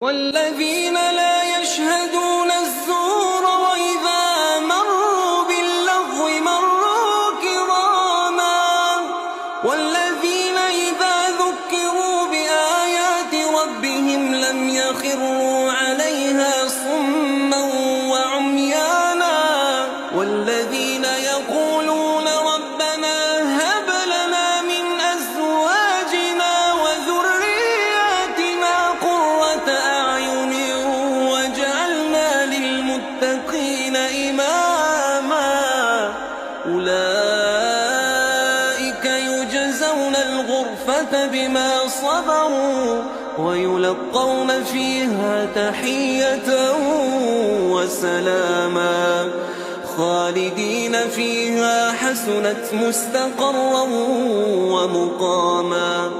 والذين لا يشهدون الزور وإذا مروا باللغو مروا كراما والذين إذا ذكروا بآيات ربهم لم يخروا عليها صما وعميانا والذين يقولون ربنا هب لنا من أزواجنا وذرياتنا قرة أعين واجعلنا للمتقين إماما أولئك يجزون الغرفة بما صبروا ويلقون فيها تحية وسلاما خالدين فيها حسنت مستقرا ومقاما.